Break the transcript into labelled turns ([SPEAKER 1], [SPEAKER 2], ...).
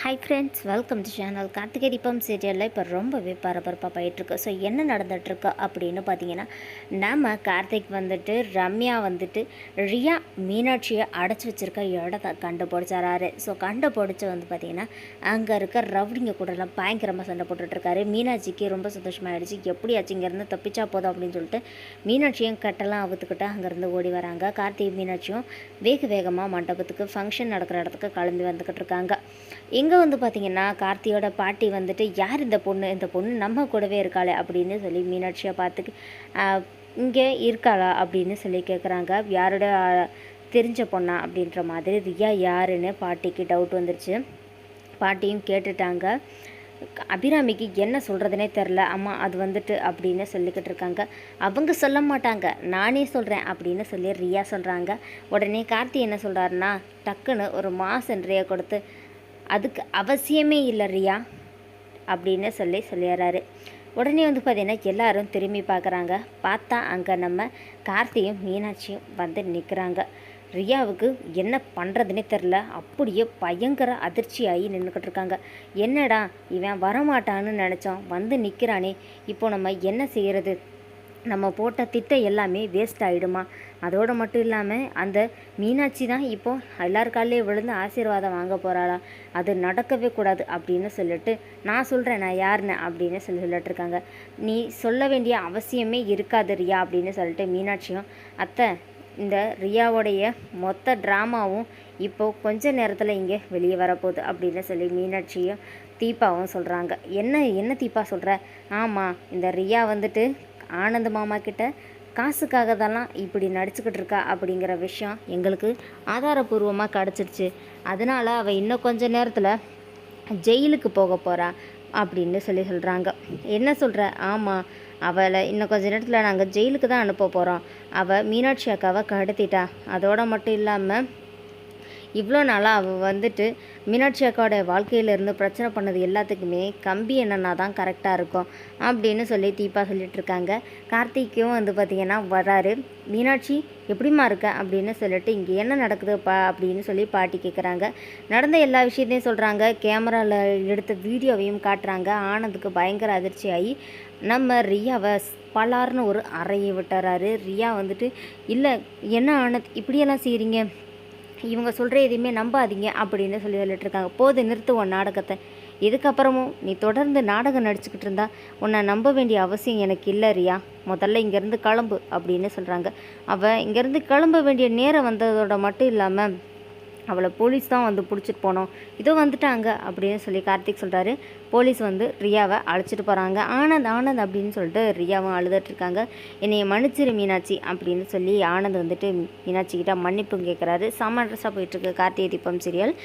[SPEAKER 1] Hi friends, welcome to channel. Karthigai Deepam சீரியலில் இப்போ ரொம்பவே பரபரப்பாக போயிட்டுருக்கு. ஸோ என்ன நடந்துகிட்ருக்கு அப்படின்னு பார்த்தீங்கன்னா, நம்ம கார்த்திக் வந்துட்டு ரம்யா வந்துட்டு ரியா மீனாட்சியை அடைச்சி வச்சுருக்க இடத்த கண்டுபிடிச்சாராரு. ஸோ கண்டுபிடிச்சி வந்து பார்த்திங்கன்னா அங்கே இருக்க ரவுடிங்க கூடலாம் பயங்கரமாக சண்டை போட்டுட்ருக்காரு. மீனாட்சிக்கு ரொம்ப சந்தோஷமாகிடுச்சு. எப்படியாச்சும் இங்கேருந்து தப்பிச்சா போதும் அப்படின்னு சொல்லிட்டு மீனாட்சியும் கட்டெல்லாம் அவுத்துக்கிட்டு அங்கேருந்து ஓடி வராங்க. கார்த்திக் மீனாட்சியும் வேகமாக மண்டபத்துக்கு ஃபங்க்ஷன் நடக்கிற இடத்துக்கு கிளம்பி வந்துக்கிட்டு இருக்காங்க. இங்கே வந்து பார்த்திங்கன்னா கார்த்தியோட பாட்டி வந்துட்டு, யார் இந்த பொண்ணு நம்ம கூடவே இருக்காளே அப்படின்னு சொல்லி மீனாட்சியை பார்த்துக்கு இங்கே இருக்காளா அப்படின்னு சொல்லி கேட்குறாங்க. யாரோட தெரிஞ்ச பொண்ணா அப்படின்ற மாதிரி. ரியா யாருன்னு பாட்டிக்கு டவுட் வந்துருச்சு. பாட்டியும் கேட்டுட்டாங்க. அபிராமிக்கு என்ன சொல்கிறதுனே தெரில அம்மா, அது வந்துட்டு அப்படின்னு சொல்லிக்கிட்டு இருக்காங்க. அவங்க சொல்ல மாட்டாங்க, நானே சொல்கிறேன் அப்படின்னு சொல்லி ரியா சொல்கிறாங்க. உடனே கார்த்தி என்ன சொல்கிறாருன்னா, டக்குன்னு ஒரு மாசன்றைய கொடுத்து, அதுக்கு அவசியமே இல்லை ரியா அப்படின்னு சொல்லிடுறாரு. உடனே வந்து பார்த்திங்கன்னா எல்லோரும் திரும்பி பார்க்குறாங்க. பார்த்தா அங்கே நம்ம கார்த்தியும் மீனாட்சியும் வந்து நிற்கிறாங்க. ரியாவுக்கு என்ன பண்ணுறதுனே தெரில, அப்படியே பயங்கர அதிர்ச்சியாகி நின்றுக்கிட்டு இருக்காங்க. என்னடா இவன் வரமாட்டான்னு நினச்சோம், வந்து நிற்கிறானே, இப்போ நம்ம என்ன செய்கிறது? நம்ம போட்ட திட்டம் எல்லாமே வேஸ்ட் ஆகிடுமா? அதோடு மட்டும் இல்லாமல் அந்த மீனாட்சி தான் இப்போது எல்லாருக்காலே விழுந்து ஆசீர்வாதம் வாங்க போகிறாளா? அது நடக்கவே கூடாது அப்படின்னு சொல்லிட்டு நான் சொல்கிறேன், நான் யாருன்னு அப்படின்னு சொல்லிட்டு இருக்காங்க. நீ சொல்ல வேண்டிய அவசியமே இருக்காது ரியா அப்படின்னு சொல்லிட்டு மீனாட்சியும், அத்தை இந்த ரியாவோடைய மொத்த ட்ராமாவும் இப்போது கொஞ்ச நேரத்தில் இங்கே வெளியே வரப்போகுது அப்படின்னு சொல்லி மீனாட்சியும் தீபாவும் சொல்கிறாங்க. என்ன தீபா சொல்கிற? ஆமாம், இந்த ரியா வந்துட்டு ஆனந்த மாமா கிட்ட காசுக்காக தான் இப்படி நடிச்சுக்கிட்டு இருக்கா அப்படிங்கிற விஷயம் எங்களுக்கு ஆதாரபூர்வமாக கிடச்சிருச்சு. அதனால் அவள் இன்னும் கொஞ்ச நேரத்தில் ஜெயிலுக்கு போக போகிறா அப்படின்னு சொல்கிறாங்க. என்ன சொல்கிற? ஆமாம், அவளை இன்னும் கொஞ்ச நேரத்தில் நாங்கள் ஜெயிலுக்கு தான் அனுப்ப போகிறோம். அவள் மீனாட்சி அக்காவை கடத்திட்டா. அதோடு மட்டும் இல்லாமல் இவ்வளோ நாளாக அவள் வந்துட்டு மீனாட்சி அக்காவோட வாழ்க்கையிலேருந்து பிரச்சனை பண்ணது எல்லாத்துக்குமே கம்பி என்னன்னா தான் கரெக்டாக இருக்கும் அப்படின்னு சொல்லி தீபா சொல்லிகிட்ருக்காங்க. கார்த்திக்கும் வந்து பார்த்திங்கன்னா வராரு. மீனாட்சி எப்படிமா இருக்க அப்படின்னு சொல்லிட்டு, இங்கே என்ன நடக்குதுப்பா அப்படின்னு சொல்லி பாட்டி கேட்குறாங்க. நடந்த எல்லா விஷயத்தையும் சொல்கிறாங்க. கேமராவில் எடுத்த வீடியோவையும் காட்டுறாங்க. ஆனந்துக்கு பயங்கர அதிர்ச்சியாகி நம்ம ரியாவை பலார்னு ஒரு அறையை விட்டுறாரு. ரியா வந்துட்டு, இல்லை என்ன ஆனந்த் இப்படியெல்லாம் செய்கிறீங்க, இவங்க சொல்கிற எதையுமே நம்பாதீங்க அப்படின்னு சொல்லிட்டுருக்காங்க. போது நிறுத்துவோம் நாடகத்தை. இதுக்கப்புறமும் நீ தொடர்ந்து நாடகம் நடிச்சுக்கிட்டு இருந்தா உன்னை நம்ப வேண்டிய அவசியம் எனக்கு இல்லை ரியா. முதல்ல இங்கேருந்து கிளம்பு அப்படின்னு சொல்கிறாங்க. அவள் இங்கேருந்து கிளம்ப வேண்டிய நேரம் வந்ததோட மட்டும் இல்லாமல் அவளை போலீஸ் தான் வந்து பிடிச்சிட்டு போனோம், இதோ வந்துட்டாங்க அப்படின்னு சொல்லி கார்த்திக் சொல்கிறாரு. போலீஸ் வந்து ரியாவை அழைச்சிட்டு போகிறாங்க. ஆனந்த் அப்படின்னு சொல்லிட்டு ரியாவும் அழுதுட்ருக்காங்க. என்னையை மன்னிச்சிரு மீனாட்சி அப்படின்னு சொல்லி ஆனந்த் வந்துட்டு மீனாட்சிக்கிட்ட மன்னிப்பு கேட்குறாரு. செம்ம இன்ட்ரெஸ்ட்டாக போயிட்டுருக்கு கார்த்திகை தீபம் சீரியல்.